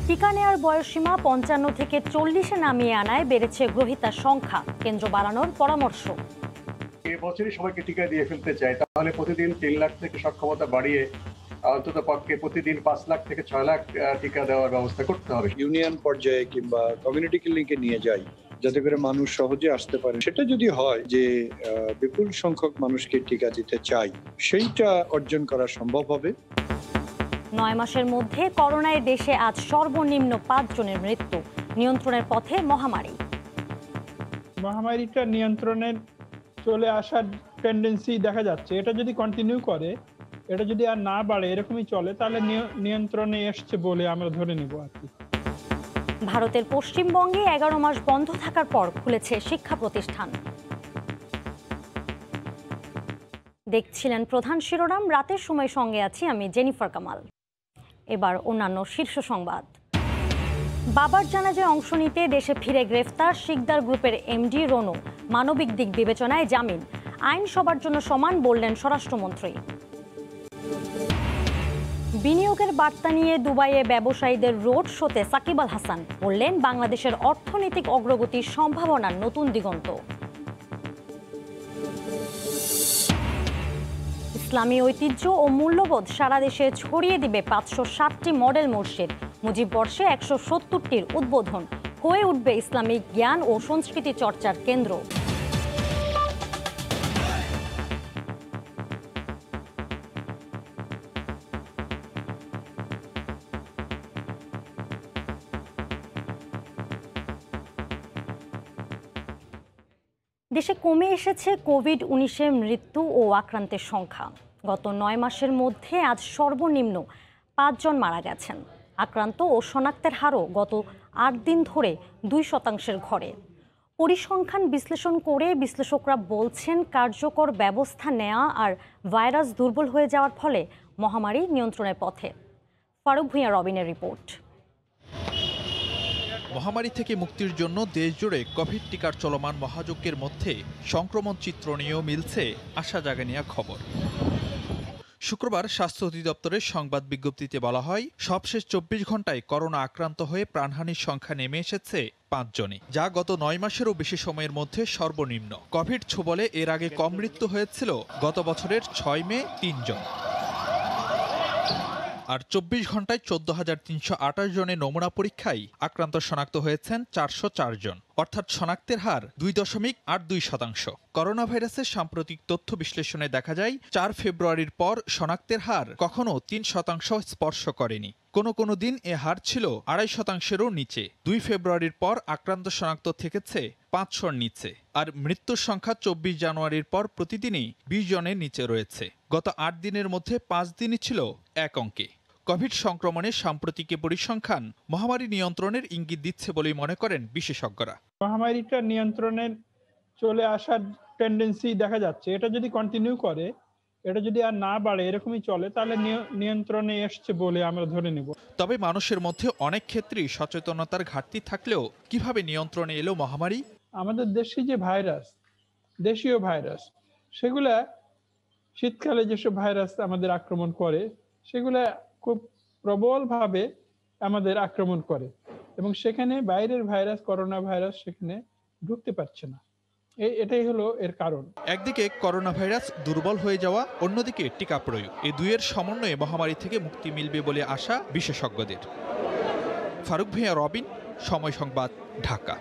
টিকা নেওয়ার বয়সসীমা ৫৫ থেকে ৪০-এ নামিয়ে আনায় বেড়েছে গ্রহীতার সংখ্যা, কেন্দ্র বাড়ানোর পরামর্শ। এবছরই সবাইকে টিকা দিয়ে ফেলতে চাই, তাহলে প্রতিদিন ৩ লাখ থেকে সক্ষমতা বাড়িয়ে অন্তত পক্ষে প্রতিদিন ৫ লাখ থেকে ৬ লাখ টিকা দেওয়ার ব্যবস্থা করতে হবে। ইউনিয়ন পর্যায়ে কিংবা কমিউনিটি ক্লিনিকে নিয়ে যাই, যাতে করে মানুষ সহজে আসতে পারে। সেটা যদি হয় যে বিপুল সংখ্যক মানুষকে টিকা দিতে চাই, সেইটা অর্জন করা সম্ভব হবে। ৯ মাসের মধ্যে করোনায় দেশে আজ সর্বনিম্ন ৫ জনের মৃত্যু, নিয়ন্ত্রণের পথে মহামারী। মহামারীটা নিয়ন্ত্রণের চলে আসার টেন্ডেন্সি দেখা যাচ্ছে। এটা যদি কন্টিনিউ করে, এটা যদি আর না বাড়ে, এরকমই চলে, তাহলে নিয়ন্ত্রণে এসছে বলে আমরা ধরে নেব আর কি। ভারতের পশ্চিমবঙ্গে ১১ মাস বন্ধ থাকার পর খুলেছে শিক্ষা প্রতিষ্ঠান। দেখছিলেন প্রধান শিরোনাম, রাতের সময় সঙ্গে আছি আমি জেনিফার কামাল। এবার অন্যান্য শীর্ষ সংবাদ। বাবার জানাজায় অংশ নিতে দেশে ফিরে গ্রেফতার শিকদার গ্রুপের এমডি রনু, মানবিক দিক বিবেচনায় জামিন, আইন সবার জন্য সমান বললেন স্বরাষ্ট্রমন্ত্রী। বিনিয়োগের বার্তা নিয়ে দুবাইয়ে ব্যবসায়ীদের রোড শোতে সাকিব আল হাসান বললেন, বাংলাদেশের অর্থনৈতিক অগ্রগতির সম্ভাবনার নতুন দিগন্ত। ইসলামী ঐতিহ্য ও মূল্যবোধ সারা দেশে ছড়িয়ে দিবে ৫৬০টি মডেল মসজিদ, মুজিব বর্ষে ১৭০টির উদ্বোধন, হয়ে উঠবে ইসলামিক জ্ঞান ও সংস্কৃতি চর্চার কেন্দ্র। দেশে কমে এসেছে কোভিড-১৯ মৃত্যু ও আক্রান্তের সংখ্যা। গত ৯ মাসের মধ্যে আজ সর্বনিম্ন ৫ জন মারা গেছেন। আক্রান্ত ও শনাক্তের হারও গত ৮ দিন ধরে ২% ঘরে। পরিসংখ্যান বিশ্লেষণ করে বিশ্লেষকরা বলছেন, কার্যকর ব্যবস্থা নেওয়া আর ভাইরাস দুর্বল হয়ে যাওয়ার ফলে মহামারী নিয়ন্ত্রণের পথে। ফারুক ভূঁইয়া রবিনের রিপোর্ট। মহামারী থেকে মুক্তির জন্য দেশজুড়ে কোভিড টিকার চলমান মহাযজ্ঞের মধ্যে সংক্রমণ চিত্র নিয়েও মিলছে আশা জাগানিয়া খবর। শুক্রবার স্বাস্থ্য অধিদপ্তরের সংবাদ বিজ্ঞপ্তিতে বলা হয়, সবশেষ ২৪ ঘন্টায় করোনা আক্রান্ত হয়ে প্রাণহানির সংখ্যা নেমে এসেছে ৫ জনে, যা গত ৯ মাসেরও বেশি সময়ের মধ্যে সর্বনিম্ন। কোভিড ছোবলে এর আগে কম মৃত্যু হয়েছিল গত বছরের ৬ মে ৩ জন। আর ২৪ ঘন্টায় ১৪,৩২৮ জনের নমুনা পরীক্ষায় আক্রান্ত শনাক্ত হয়েছেন ৪০৪ জন, অর্থাৎ শনাক্তের হার ২.৮২%। করোনা ভাইরাসের সাম্প্রতিক তথ্য বিশ্লেষণে দেখা যায়, ৪ ফেব্রুয়ারির পর শনাক্তের হার কখনো ৩% স্পর্শ করেনি। কোনো দিন এ হার ছিল ২.৫%-এরও নিচে। ২ ফেব্রুয়ারির পর আক্রান্ত শনাক্ত থেকেছে ৫০০-র নিচে, আর মৃত্যুর সংখ্যা ২৪ জানুয়ারির পর প্রতিদিনই ২০ জনের নিচে রয়েছে। গত ৮ দিনের মধ্যে ৫ দিনই ছিল এক অঙ্কে। কোভিড সংক্রমণের সাম্প্রতিক পরিসংখ্যান মহামারী নিয়ন্ত্রণের ইঙ্গিত দিচ্ছে বলেই মনে করেন বিশেষজ্ঞরা। মহামারীটা নিয়ন্ত্রণের চলে আসার টেন্ডেন্সি দেখা যাচ্ছে। এটা যদি কন্টিনিউ করে, এটা যদি আর না বাড়ে, এরকমই চলে, তাহলে নিয়ন্ত্রণে এসছে বলে আমরা ধরে নেব। তবে মানুষের মধ্যে অনেক ক্ষেত্রেই সচেতনতার ঘাটতি থাকলেও কিভাবে নিয়ন্ত্রণে এলো মহামারী? আমাদের দেশে যে ভাইরাস, দেশীয় ভাইরাস, সেগুলা শীতকালে যেসব ভাইরাস আমাদের আক্রমণ করে, সেগুলা খুব প্রবলভাবে আমাদের আক্রমণ করে, এবং সেখানে বাইরের ভাইরাস, করোনা ভাইরাস সেখানে ঢুকতে পারছে না। এটাই হলো এর কারণ। একদিকে করোনা ভাইরাস দুর্বল হয়ে যাওয়া, অন্যদিকে টিকা প্রয়োগ, এই দুইয়ের সমন্বয়ে মহামারী থেকে মুক্তি মিলবে বলে আশা বিশেষজ্ঞদের। ফারুক ভূঁইয়া, রবিন, সময় সংবাদ, ঢাকা।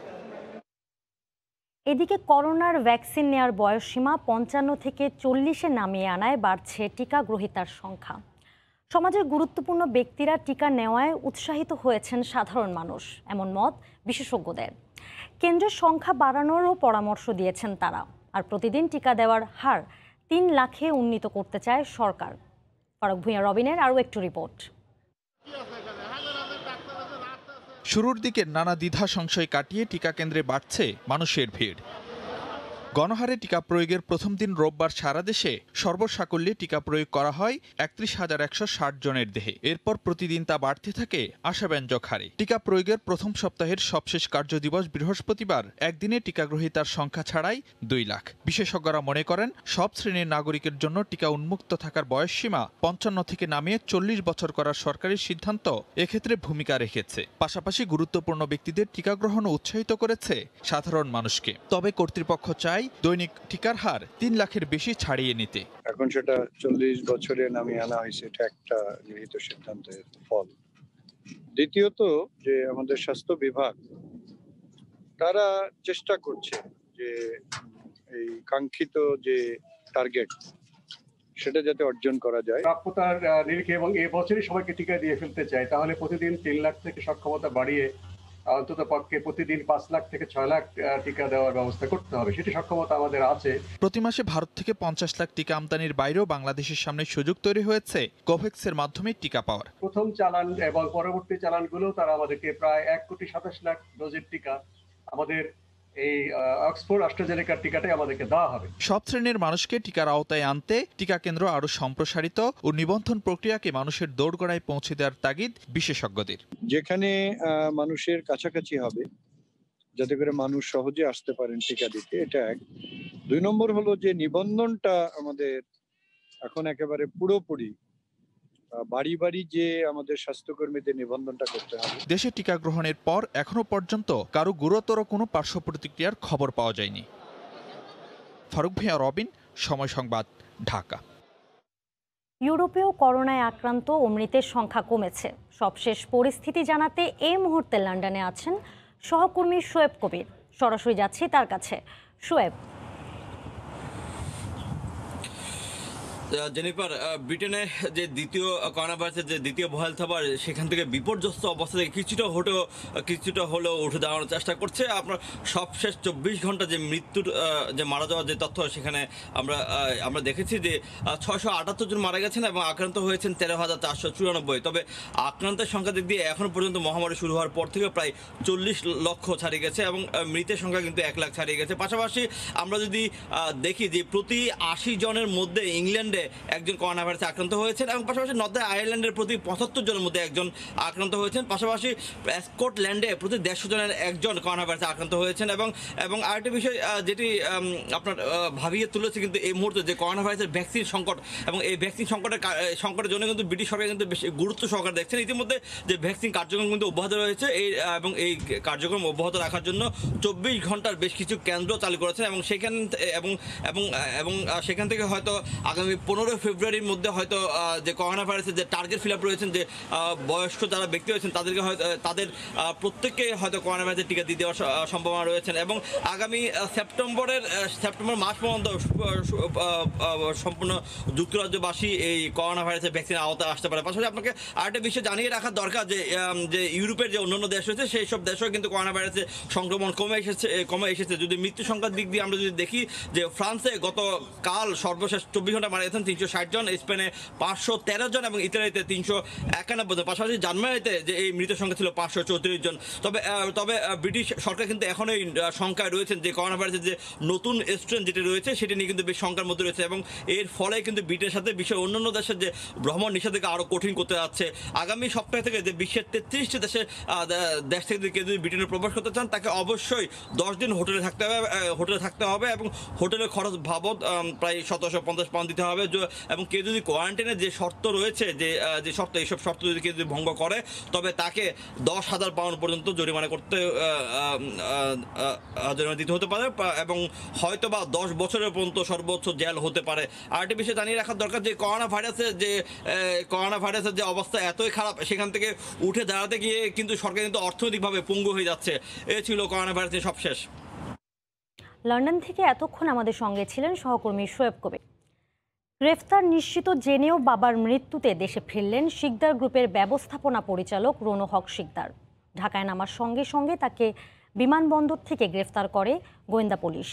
এদিকে করোনার ভ্যাকসিন নেয়ার বয়সসীমা ৫৫ থেকে ৪০-এ নামিয়ে আনায় বাড়ছে টিকা গ্রহীতার সংখ্যা। সমাজের গুরুত্বপূর্ণ ব্যক্তিরা টিকা নেওয়ায় উৎসাহিত হয়েছেন সাধারণ মানুষ, এমন মত বিশেষজ্ঞদের। কেন্দ্রের সংখ্যা বাড়ানোরও পরামর্শ দিয়েছেন তারা, আর প্রতিদিন টিকা দেওয়ার হার ৩ লাখে উন্নীত করতে চায় সরকার। ফারুক ভূঁইয়া, রবিনের আরও একটু রিপোর্ট। শুরুর দিকে নানা দ্বিধা সংশয় কাটিয়ে টিকা কেন্দ্রে বাড়ছে মানুষের ভিড়। গণহারে টিকা প্রয়োগের প্রথম দিন রোববার সারা দেশে সর্বসাকল্যে টিকা প্রয়োগ করা হয় ৩১,১৬০ জনের দেহে। এরপর প্রতিদিন তা বাড়তে থাকে আশাব্যঞ্জক হারে। টিকা প্রয়োগের প্রথম সপ্তাহের সবশেষ কার্যদিবস বৃহস্পতিবার একদিনে টিকাগ্রহীতার সংখ্যা ছাড়াই ২ লাখ। বিশেষজ্ঞরা মনে করেন সব শ্রেণীর নাগরিকের জন্য টিকা উন্মুক্ত থাকার বয়সসীমা ৫৫ থেকে নামিয়ে ৪০ বছর করার সরকারি সিদ্ধান্ত এক্ষেত্রে ভূমিকা রেখেছে। পাশাপাশি গুরুত্বপূর্ণ ব্যক্তিদের টিকা গ্রহণ উৎসাহিত করেছে সাধারণ মানুষকে। তবে কর্তৃপক্ষ চায় দৈনিক টিকার হার ৩ লাখের বেশি ছাড়িয়ে নিতে। এখন সেটা ৪০ বছরে নামিয়ে আনা হয়েছে, এটা একটা গৃহীত সিদ্ধান্তের ফল। দ্বিতীয়ত যে আমাদের স্বাস্থ্য বিভাগ তারা চেষ্টা করছে যে এই কাঙ্ক্ষিত যে টার্গেট সেটা যাতে অর্জন করা যায়। প্রাপ্যতার নিরিখে এবং এবছরই সবাইকে টিকা দিয়ে ফেলতে চাই, তাহলে প্রতিদিন ৩ লাখ থেকে সক্ষমতা বাড়িয়ে অন্তত পক্ষে প্রতিদিন ৫ লাখ থেকে ৬ লাখ টিকা দেওয়ার ব্যবস্থা করতে হবে। সেটি সক্ষমতা আমাদের আছে। প্রতি মাসে ভারত থেকে ৫০ লাখ টিকা আমদানির বাইরেও বাংলাদেশের সামনে সুযোগ তৈরি হয়েছে কোভ্যাক্সের মাধ্যমে টিকা পাওয়ার। প্রথম চালান এবং পরবর্তী চালানগুলো তারা আমাদেরকে প্রায় ১,২৭,০০,০০০ ডোজের টিকা আমাদের এই অক্সফোর্ড অ্যাস্ট্রাজেনেকার টিকাটাই আমাদেরকে দেওয়া হবে। সব শ্রেণীর মানুষকে টিকার আওতায় আনতে টিকা কেন্দ্র আরো সম্প্রসারিত ও নিবন্ধন প্রক্রিয়াকে মানুষের দোরগোড়ায় পৌঁছে দেওয়ার তাগিদ বিশেষজ্ঞদের। যেখানে মানুষের কাছাকাছি হবে যাতে করে মানুষ সহজে আসতে পারেন টিকা দিতে, এটা এক। ২ নম্বর হলো যে নিবন্ধনটা আমাদের এখন একেবারে পুরোপুরি বাড়ি বাড়ি যে আমাদের স্বাস্থ্যকর্মীদের নিবন্ধনটা করতে হবে। দেশে টিকা গ্রহণের পর এখনো পর্যন্ত কারো গুরুতর কোনো পার্শ্ব প্রতিক্রিয়ার খবর পাওয়া যায়নি। ফারুক ভিয়া, রবিন, সময় সংবাদ, ঢাকা। ইউরোপেও করোনায় আক্রান্ত ও মৃতের সংখ্যা কমেছে। সবশেষ পরিস্থিতি জানাতে এই মুহূর্তে লন্ডনে আছেন সহকর্মী শোয়েব কবির। সরাসরি যাচ্ছি তার কাছে। শোয়েব, জেনিফার, ব্রিটেনে যে দ্বিতীয় করোনা ভাইরাসের যে দ্বিতীয় ভয়াল থাবার সেখান থেকে বিপর্যস্ত অবস্থা থেকে কিছুটা হলেও উঠে দাঁড়ানোর চেষ্টা করছে। আপনার সবশেষ ২৪ ঘন্টা যে মৃত্যুর যে মারা যাওয়ার যে তথ্য সেখানে আমরা দেখেছি যে ৬৭৮ জন মারা গেছেন এবং আক্রান্ত হয়েছেন ১৩,৪৯৪। তবে আক্রান্তের সংখ্যা দিক দিয়ে এখন পর্যন্ত মহামারী শুরু হওয়ার পর থেকে প্রায় ৪০ লক্ষ ছাড়িয়ে গেছে এবং মৃতের সংখ্যা কিন্তু ১ লাখ ছাড়িয়ে গেছে। পাশাপাশি আমরা যদি দেখি যে প্রতি ৮০ জনের মধ্যে ইংল্যান্ডে একজন করোনা ভাইরাসে আক্রান্ত হয়েছেন এবং পাশাপাশি নর্দার্ন আয়ারল্যান্ডের প্রতি ৭৫ জনের মধ্যে একজন আক্রান্ত হয়েছেন। পাশাপাশি স্কটল্যান্ডে প্রতি ১৫০ জনের একজন করোনা ভাইরাসে আক্রান্ত হয়েছেন এবং আরেকটি বিষয় যেটি আপনার ভাবিয়ে তুলেছে কিন্তু এই মুহূর্তে যে করোনা ভাইরাসের ভ্যাকসিন সংকট এবং এই ভ্যাকসিন সংকটের জন্য কিন্তু ব্রিটিশ সরকার কিন্তু বেশি গুরুত্ব সহকারে দেখছেন। ইতিমধ্যে যে ভ্যাকসিন কার্যক্রম কিন্তু অব্যাহত রয়েছে এবং এই কার্যক্রম অব্যাহত রাখার জন্য ২৪ ঘন্টার বেশ কিছু কেন্দ্র চালু করেছেন এবং সেখান থেকে হয়তো আগামী ১৫ ফেব্রুয়ারির মধ্যে হয়তো যে করোনা ভাইরাসের যে টার্গেট ফিল আপ রয়েছেন, যে বয়স্ক যারা ব্যক্তি রয়েছেন তাদেরকে হয়তো তাদের প্রত্যেককে হয়তো করোনা ভাইরাসের টিকা দিয়ে দেওয়ার সম্ভাবনা রয়েছেন এবং আগামী সেপ্টেম্বর মাস পর্যন্ত সম্পূর্ণ যুক্তরাজ্যবাসী এই করোনা ভাইরাসের ভ্যাকসিন আওতায় আসতে পারে। পাশাপাশি আপনাকে আরেকটা বিষয় জানিয়ে রাখা দরকার যে ইউরোপের যে অন্যান্য দেশ রয়েছে সেই সব দেশেও কিন্তু করোনা ভাইরাসের সংক্রমণ কমে এসেছে। যদি মৃত্যু সংখ্যার দিক দিয়ে আমরা যদি দেখি যে ফ্রান্সে গতকাল সর্বশেষ ২৪ ঘন্টা মারা গেছেন ৩৬০ জন, স্পেনে ৫১৩ জন এবং ইতালিতে ৩৯১ জন। পাশাপাশি জার্মানিতে যে এই মৃত সংখ্যা ছিল ৫৩৪ জন। তবে ব্রিটিশ সরকার কিন্তু এখনো এই সংখ্যায় রয়েছেন যে করোনা ভাইরাসের যে নতুন স্ট্রেন যেটি রয়েছে সেটি নিয়ে কিন্তু বেশ শঙ্কার মধ্যে রয়েছে এবং এর ফলে কিন্তু ব্রিটেনের সাথে বিশ্বের অন্যান্য দেশের যে ভ্রমণ নিষেধাজ্ঞা আরও কঠিন করতে যাচ্ছে। আগামী সপ্তাহ থেকে যে বিশ্বের ৩৩টি দেশ থেকে কেউ যদি ব্রিটেনে প্রবেশ করতে চান তাকে অবশ্যই ১০ দিন হোটেলে থাকতে হবে এবং হোটেলের খরচ বাবদ প্রায় ১৭৫০ পাউন্ড দিতে হবে এবং কেউ যদি কোয়ারেন্টাইনের যে শর্ত রয়েছে যে শর্ত এইসব শর্ত যদি কেউ যদি ভঙ্গ করে তবে তাকে ১০,০০০ পাউন্ড পর্যন্ত জরিমানা দিতে হতে পারে এবং হয়তো বা ১০ বছরের পর্যন্ত সর্বোচ্চ জেল হতে পারে। আরেকটি বিষয় জানিয়ে রাখার দরকার যে করোনা ভাইরাসের যে অবস্থা এতই খারাপ সেখান থেকে উঠে দাঁড়াতে গিয়ে কিন্তু সরকার কিন্তু অর্থনৈতিকভাবে পঙ্গু হয়ে যাচ্ছে। এ ছিল করোনা ভাইরাসের সবশেষ। লন্ডন থেকে এতক্ষণ আমাদের সঙ্গে ছিলেন সহকর্মী শোয়েব কবির। গ্রেফতার নিশ্চিত জেনেও বাবার মৃত্যুতে দেশে ফিরলেন শিকদার গ্রুপের ব্যবস্থাপনা পরিচালক রনু হক শিকদার। ঢাকায় নামার সঙ্গে সঙ্গে তাকে বিমানবন্দর থেকে গ্রেফতার করে গোয়েন্দা পুলিশ।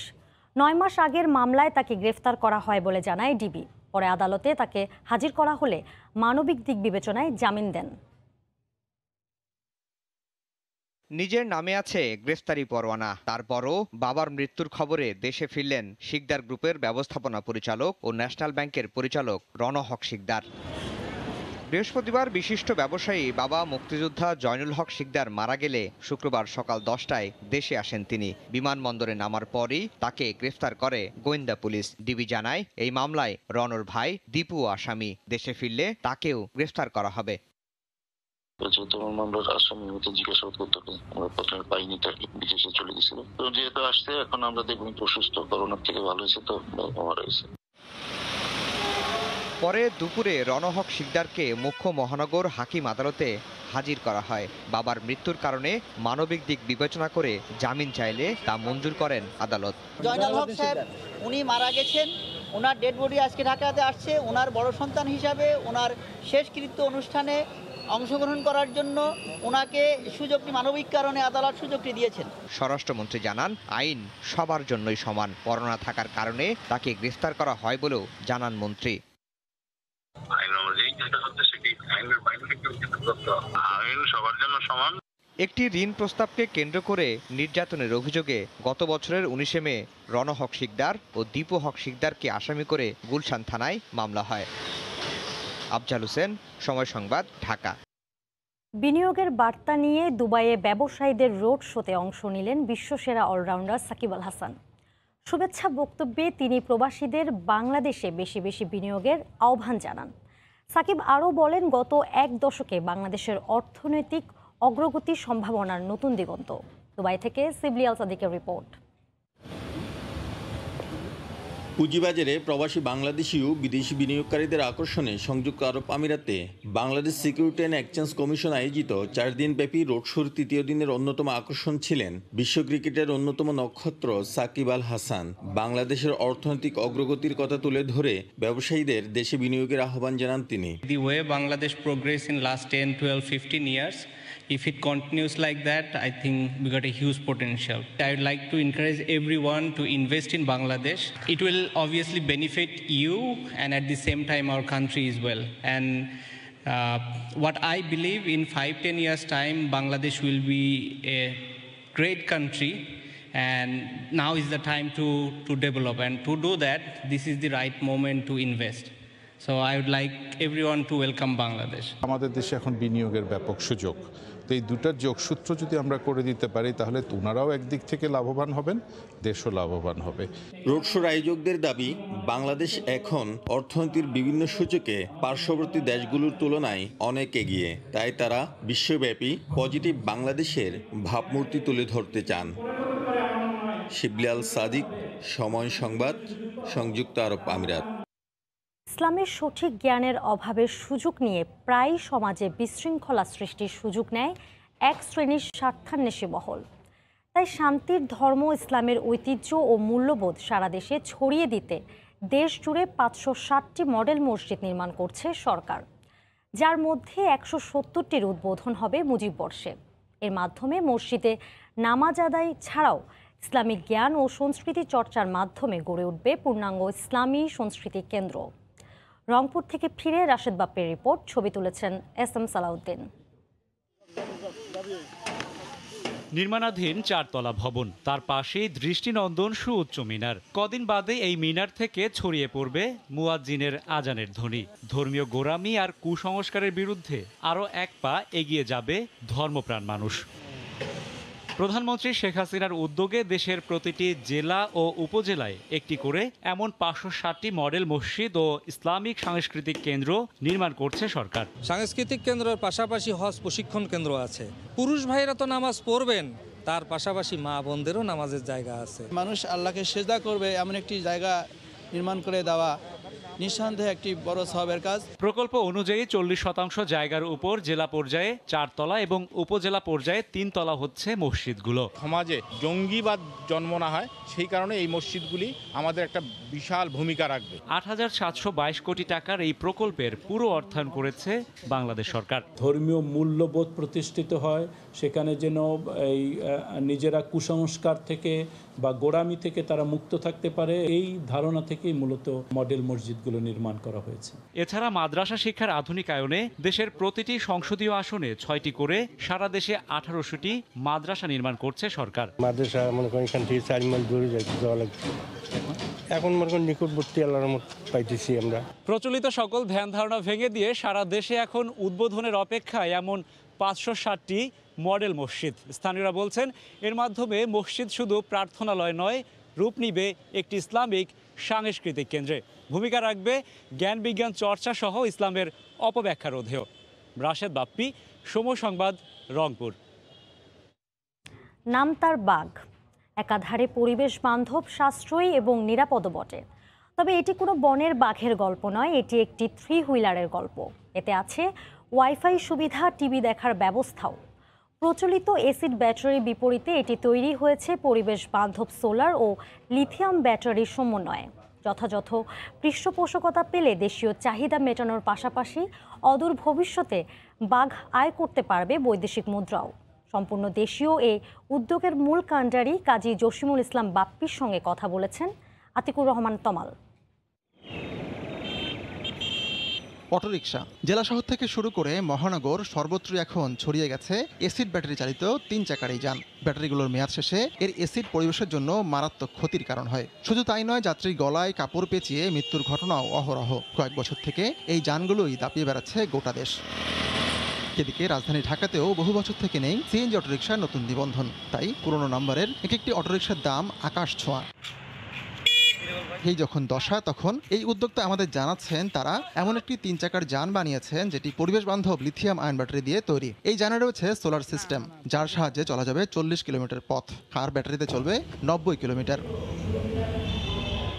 ৯ মাস আগের মামলায় তাকে গ্রেফতার করা হয় বলে জানায় ডিবি। পরে আদালতে তাকে হাজির করা হলে মানবিক দিক বিবেচনায় জামিন দেন। নিজের নামে আছে গ্রেফতারি পরোয়ানা, তারপরও বাবার মৃত্যুর খবরে দেশে ফিরলেন শিকদার গ্রুপের ব্যবস্থাপনা পরিচালক ও ন্যাশনাল ব্যাংকের পরিচালক রণহক শিকদার। বৃহস্পতিবার বিশিষ্ট ব্যবসায়ী বাবা মুক্তিযোদ্ধা জয়নুল হক শিকদার মারা গেলে শুক্রবার সকাল 10টায় দেশে আসেন তিনি। বিমানবন্দরে নামার পরই তাকে গ্রেফতার করে গোয়েন্দা পুলিশ। ডিবি জানায়, এই মামলায় রণর ভাই দীপুও আসামি। দেশে ফিরলে তাকেও গ্রেফতার করা হবে। যেহেতু মামলার আসামি হতে জিজ্ঞাসাবাদ করতে হবে, আমরা প্রথমে পাইনি, তাকে বিদেশে চলে গেছিল। তো যেহেতু আসছে, এখন আমরা দেখুন অসুস্থ, করোনার থেকে ভালো হয়েছে, তো মারা গেছে। পরে দুপুরে রণহক শিকদারকে মুখ্য মহানগর হাকিম আদালতে হাজির করা হয়। বাবার মৃত্যুর কারণে মানবিক দিক বিবেচনা করে জামিন চাইলে তা মঞ্জুর করেন আদালত। জয়নুল হক সাহেব উনি মারা গেছেন, ওনার ডেড বডি আজকে ঢাকাতে আসছে। ওনার বড় সন্তান হিসাবে ওনার শেষকৃত্য অনুষ্ঠানে অংশগ্রহণ করার জন্য ওনাকে সুযোগটি মানবিক কারণে আদালত সুযোগটি দিয়েছেন। স্বরাষ্ট্রমন্ত্রী জানান, আইন সবার জন্যই সমান। করোনা থাকার কারণে তাকে গ্রেফতার করা হয় বলেও জানান মন্ত্রী। সবার জন্য সমান। একটি ঋণ প্রস্তাবকে কেন্দ্র করে নির্যাতনের অভিযোগে গত বছরের 19 মে রণহক শিকদার ও দীপু হক শিকদারকে আসামি করে গুলশান থানায় মামলা হয়। আফজাল হোসেন, সময় সংবাদ, ঢাকা। বিনিয়োগের বার্তা নিয়ে দুবাইয়ে ব্যবসায়ীদের রোড শোতে অংশ নিলেন বিশ্বসেরা অলরাউন্ডার সাকিব আল হাসান। শুভেচ্ছা বক্তব্যে তিনি প্রবাসীদের বাংলাদেশে বেশি বেশি বিনিয়োগের আহ্বান জানান। সাকিব আরও বলেন, গত এক দশকে বাংলাদেশের অর্থনৈতিক অগ্রগতির সম্ভাবনার নতুন দিগন্ত। দুবাই থেকে সিবলি আল সাদিকের রিপোর্ট। পুঁজিবাজারে প্রবাসী বাংলাদেশি ও বিদেশি বিনিয়োগকারীদের আকর্ষণে সংযুক্ত আরব আমিরাতে Bangladesh security and exchange commission আয়োজিত 4 দিনব্যাপী রোড শোর তৃতীয় দিনের অন্যতম আকর্ষণ ছিলেন বিশ্ব ক্রিকেটের অন্যতম নক্ষত্র সাকিব আল হাসান। বাংলাদেশের অর্থনৈতিক অগ্রগতির কথা তুলে ধরে ব্যবসায়ীদের দেশে বিনিয়োগের আহ্বান জানান তিনি। The way Bangladesh progressed in last 10, 12, 15 years, if it continues like that, I think we got a huge potential. I would like to encourage everyone to invest in Bangladesh. It will obviously benefit you and at the same time our country as well. And what I believe in 5-10 years time, Bangladesh will be a great country, and now is the time to develop, and to do that, this is the right moment to invest. So I would like everyone to welcome Bangladesh. আমাদের দেশে এখন বিনিয়োগের ব্যাপক সুযোগ, তো এই দুটার যোগসূত্র যদি আমরা করে দিতে পারি তাহলে ওনারাও একদিক থেকে লাভবান হবেন, দেশও লাভবান হবে। রোড শোর আয়োজকদের দাবি, বাংলাদেশ এখন অর্থনীতির বিভিন্ন সূচকে পার্শ্ববর্তী দেশগুলোর তুলনায় অনেক এগিয়ে, তাই তারা বিশ্বব্যাপী পজিটিভ বাংলাদেশের ভাবমূর্তি তুলে ধরতে চান। শিবলি আল সাদিক, সময় সংবাদ, সংযুক্ত আরব আমিরাত। ইসলামের সঠিক জ্ঞানের অভাবের সুযোগ নিয়ে প্রায় সমাজে বিশৃঙ্খলা সৃষ্টির সুযোগ নেয় এক শ্রেণীর স্বার্থান্বেষী মহল। তাই শান্তির ধর্ম ইসলামের ঐতিহ্য ও মূল্যবোধ সারা দেশে ছড়িয়ে দিতে দেশ জুড়ে 560টি মডেল মসজিদ নির্মাণ করছে সরকার, যার মধ্যে 170টির উদ্বোধন হবে মুজিব বর্ষে। এর মাধ্যমে মসজিদে নামাজ আদায় ছাড়াও ইসলামিক জ্ঞান ও সংস্কৃতি চর্চার মাধ্যমে গড়ে উঠবে পূর্ণাঙ্গ ইসলামী সংস্কৃতি কেন্দ্র। রংপুর থেকে ফিরে রাশেদ বাপ্পির রিপোর্ট, ছবি তুলেছেন এস.এম. সালাউদ্দিন। নির্মাণাধীন 4 তলা ভবন, তার পাশেই দৃষ্টিনন্দন সুউচ্চ মিনার। কদিন বাদে এই মিনার থেকে ছড়িয়ে পড়বে মুয়াজ্জিনের আজানের ধ্বনি। ধর্মীয় গোঁড়ামি আর কুসংস্কারের বিরুদ্ধে আরও এক পা এগিয়ে যাবে ধর্মপ্রাণ মানুষ। প্রধানমন্ত্রী শেখ হাসিনার উদ্যোগে দেশের প্রতিটি জেলা ও উপজেলায় একটি করে এমন 560টি মডেল মসজিদ ও ইসলামিক সাংস্কৃতিক কেন্দ্র নির্মাণ করছে সরকার। সাংস্কৃতিক কেন্দ্রের পাশাপাশি হজ প্রশিক্ষণ কেন্দ্র আছে। পুরুষ ভাইরা তো নামাজ পড়বেন, তার পাশাপাশি মা বোনদেরও নামাজের জায়গা আছে। মানুষ আল্লাহকে সেজদা করবে এমন একটি জায়গা নির্মাণ করে দেওয়া নিঃসন্দেহে একটি বড় সওয়াবের কাজ। প্রকল্প অনুযায়ী 40% জায়গার উপর জেলা পর্যায়ে 4 তলা এবং উপজেলা পর্যায়ে 3 তলা হচ্ছে মসজিদগুলো। সমাজে জঙ্গিবাদ জন্ম না হয় সেই কারণে এই মসজিদগুলি আমাদের একটা বিশাল ভূমিকা রাখবে। 8,722 কোটি টাকার এই প্রকল্পের পুরো অর্থায়ন করেছে বাংলাদেশ সরকার। ধর্মীয় মূল্যবোধ প্রতিষ্ঠিত হয়, সেখানে যেন এই নিজেরা কুসংস্কার থেকে বা গোড়ামি থেকে তারা মুক্ত থাকতে পারে, এই ধারণা থেকেই মূলত মডেল মসজিদ মসজিদগুলো নির্মাণ করা হয়েছে। এছাড়া মাদ্রাসা শিক্ষার আধুনিকায়নে দেশের প্রতিটি সংসদীয় আসনে 6টি করে সারা দেশে 1800টি মাদ্রাসা নির্মাণ করছে সরকার। মাদ্রাসা মনে করেন এখান থেকে 4 মাইল দূরে যাওয়া লাগছে, এখন মনে করেন নিকটবর্তী আল্লাহর রহমত পাইতেছি আমরা। প্রচলিত সকল ধ্যান ধারণা ভেঙে দিয়ে সারা দেশে এখন উদ্বোধনের অপেক্ষায় এমন 560টি মডেল মসজিদ। স্থানীয়রা বলছেন এর মাধ্যমে মসজিদ শুধু প্রার্থনালয় নয়, রূপ নিবে একটি ইসলামিক সাংস্কৃতিক কেন্দ্রে, ভূমিকা রাখবে জ্ঞান বিজ্ঞান চর্চা সহ ইসলামের অপব্যাখ্যা রোধেও। রাশেদ বাপ্পি, সময় সংবাদ, রংপুর। নাম তার বাঘ, একাধারে পরিবেশ বান্ধব, সাশ্রয়ী এবং নিরাপদ বটে। তবে এটি কোনো বনের বাঘের গল্প নয়, এটি একটি 3 হুইলারের গল্প। এতে আছে ওয়াইফাই সুবিধা, টিভি দেখার ব্যবস্থাও। প্রচলিত এসিড ব্যাটারির বিপরীতে এটি তৈরি হয়েছে পরিবেশ বান্ধব সোলার ও লিথিয়াম ব্যাটারির সমন্বয়ে। যথাযথ পৃষ্ঠপোষকতা পেলে দেশীয় চাহিদা মেটানোর পাশাপাশি অদূর ভবিষ্যতে বাঘ আয় করতে পারবে বৈদেশিক মুদ্রাও। সম্পূর্ণ দেশীয় এই উদ্যোগের মূল কাণ্ডারি কাজী জসিমুল ইসলাম বাপ্পির সঙ্গে কথা বলেছেন আতিকুর রহমান তমাল। অটোরিকশা, জেলা শহর থেকে শুরু করে মহানগর সর্বত্রই এখন ছড়িয়ে গেছে এসিড ব্যাটারি চালিত 3 চাকার এই যান। ব্যাটারিগুলোর মেয়াদ শেষে এর এসিড পরিবেশের জন্য মারাত্মক ক্ষতির কারণ হয়। শুধু তাই নয়, যাত্রীর গলায় কাপড় পেঁচিয়ে মৃত্যুর ঘটনাও অহরহ। কয়েক বছর থেকে এই যানগুলোই দাপিয়ে বেড়াচ্ছে গোটা দেশ। এদিকে রাজধানী ঢাকাতেও বহু বছর থেকে নেই সিএনজি অটোরিকশার নতুন নিবন্ধন। তাই পুরনো নাম্বারের একটি অটোরিকশার দাম আকাশ ছোঁয়া। এই যখন দশা, তখন এই উদ্যোক্তা আমাদের জানাচ্ছেন তারা এমন একটি 3 চাকার যান বানিয়েছেন যেটি পরিবেশ বান্ধব লিথিয়াম আয়ন ব্যাটারি দিয়ে তৈরি। এই যানে রয়েছে সোলার সিস্টেম, যার সাহায্যে চলা যাবে 40 কিলোমিটার পথ, আর ব্যাটারিতে চলবে 90 কিলোমিটার।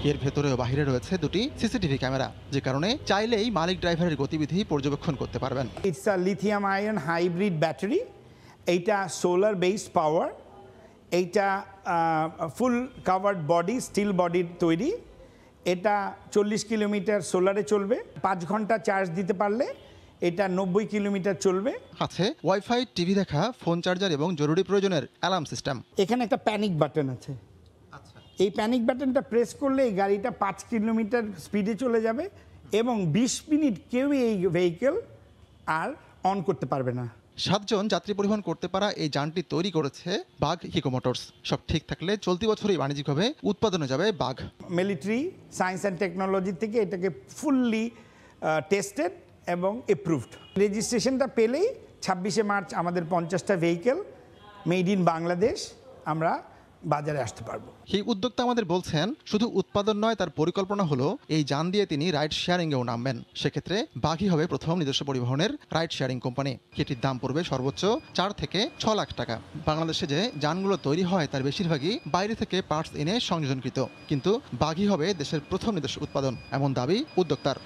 এর ভেতরে ও বাহিরে রয়েছে 2টি সিসিটিভি ক্যামেরা, যে কারণে চাইলেই মালিক ড্রাইভারের গতিবিধি পর্যবেক্ষণ করতে পারবেন। It's a lithium ion hybrid battery. এইটা সোলার বেসড পাওয়ার, এইটা ফুল কাভার্ড বডি, স্টিল বডির তৈরি। এটা 40 কিলোমিটার সোলারে চলবে, 5 ঘন্টা চার্জ দিতে পারলে এটা 90 কিলোমিটার চলবে। আছে ওয়াইফাই, টিভি দেখা, ফোন চার্জার এবং জরুরি প্রয়োজনের অ্যালার্ম সিস্টেম। এখানে একটা প্যানিক বাটন আছে। এই প্যানিক বাটনটা প্রেস করলে এই গাড়িটা 5 কিলোমিটার স্পিডে চলে যাবে এবং 20 মিনিট কেউ এই ভেহিকেল আর অন করতে পারবে না। 7 জন যাত্রী পরিবহন করতে পারা এই যানটি তৈরি করেছে বাঘ ইকো মোটরস। সব ঠিক থাকলে চলতি বছরই বাণিজ্যিকভাবে উৎপাদনে যাবে বাঘ। মিলিটারি সায়েন্স অ্যান্ড টেকনোলজি থেকে এটাকে ফুললি টেস্টেড এবং এপ্রুভড। রেজিস্ট্রেশনটা পেলেই 26শে মার্চ আমাদের 50টা ভেহিকেল মেড ইন বাংলাদেশ আমরা বাজারে আসতে পারবো। এই উদ্যোক্তা আমাদের বলছেন শুধু উৎপাদন নয়, তার পরিকল্পনা হলো এই যান দিয়ে তিনি রাইড শেয়ারিংয়েও নামবেন। সেক্ষেত্রে বাঘই হবে প্রথম নিজস্ব পরিবহনের রাইড শেয়ারিং কোম্পানি। এটির দাম পড়বে সর্বোচ্চ 4 থেকে 6 লাখ টাকা। বাংলাদেশে যে যানগুলো তৈরি হয় তার বেশিরভাগই বাইরে থেকে পার্টস এনে সংযোজনকৃত, কিন্তু বাঘই হবে দেশের প্রথম নিজস্ব উৎপাদন, এমন দাবি উদ্যোক্তার।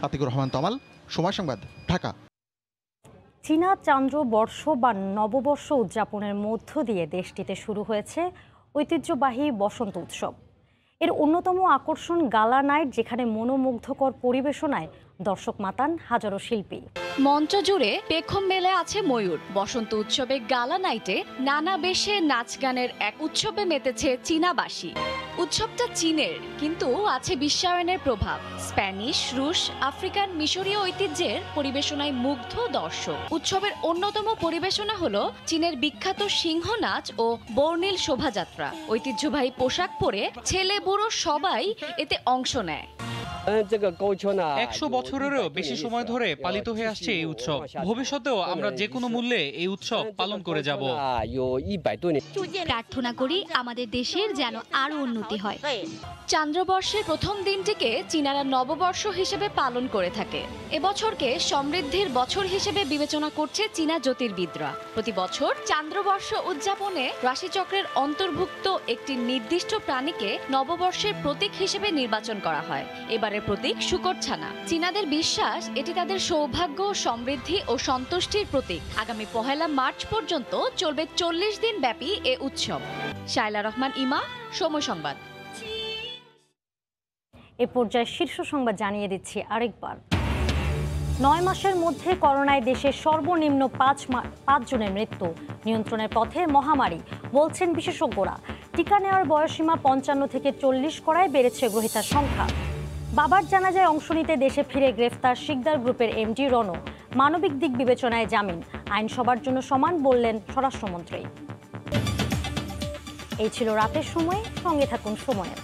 আতিকুর রহমান তমাল, সময় সংবাদ, ঢাকা। চীনা চান্দ্রবর্ষ বা নববর্ষ উদযাপনের মধ্য দিয়ে দেশটিতে শুরু হয়েছে ঐতিহ্যবাহী বসন্ত উৎসব। এর অন্যতম আকর্ষণ গালা নাইট, যেখানে মনোমুগ্ধকর পরিবেশনায় দর্শক মাতান হাজারো শিল্পী। মঞ্চ জুড়ে পেখম মেলে আছে ময়ূর। বসন্ত উৎসবে গালা নাইটে নানা বেশে নাচ গানের এক উৎসবে মেতেছে চীনাবাসী। উৎসবটা চীনের, কিন্তু আছে বিশ্বায়নের প্রভাব। স্প্যানিশ, রুশ, আফ্রিকান, মিশরীয় ঐতিহ্যের পরিবেশনায় মুগ্ধ দর্শক। উৎসবের অন্যতম পরিবেশনা হলো চীনের বিখ্যাত সিংহ নাচ ও বর্ণিল শোভাযাত্রা। ঐতিহ্যবাহী পোশাক পরে ছেলে বুড়ো সবাই এতে অংশ নেয়। 100 বছরেরও বেশি সময় ধরে পালিত হয়ে আসছে এই উৎসব। ভবিষ্যতেও আমরা যে কোনো মূল্যে এই উৎসব পালন করে যাব। প্রার্থনা করি আমাদের দেশের যেন আরো উন্নতি হয়। চান্দ্রবর্ষের প্রথম দিনটিকে চীনারা নববর্ষ হিসেবে পালন করে থাকে। এবছরকে সমৃদ্ধির বছর হিসেবে বিবেচনা করছে চীনা জ্যোতির্বিদরা। প্রতি বছর চান্দ্রবর্ষ উদযাপনে রাশিচক্রের অন্তর্ভুক্ত একটি নির্দিষ্ট প্রাণীকে নববর্ষের প্রতীক হিসেবে নির্বাচন করা হয়। এবারের প্রতীক শূকর ছানা। চীনাদের বিশ্বাস এটি তাদের সৌভাগ্য, সমৃদ্ধি ও সন্তুষ্টির প্রতীক। আগামী 1 মার্চ পর্যন্ত চলবে 40 দিন ব্যাপী এ উৎসব। শায়লা রহমান, ইমা, সময় সংবাদ। এ পর্যায়ে শীর্ষ সংবাদ জানিয়ে দিচ্ছি আরেকবার। 9 মাসের মধ্যে করোনায় দেশে সর্বনিম্ন 5 জনের মৃত্যু। নিয়ন্ত্রণের পথে মহামারী, বলছেন বিশেষজ্ঞরা। টিকা নেওয়ার বয়সীমা 55 থেকে 40 করায় বেড়েছে গ্রহীতার সংখ্যা। বাবার জানাজায় অংশ নিতে দেশে ফিরে গ্রেফতার শিকদার গ্রুপের এমডি রণ। মানবিক দিক বিবেচনায় জামিন, আইন সবার জন্য সমান বললেন স্বরাষ্ট্রমন্ত্রী। এই ছিল রাতের সময়, সঙ্গে থাকুন সময়ের।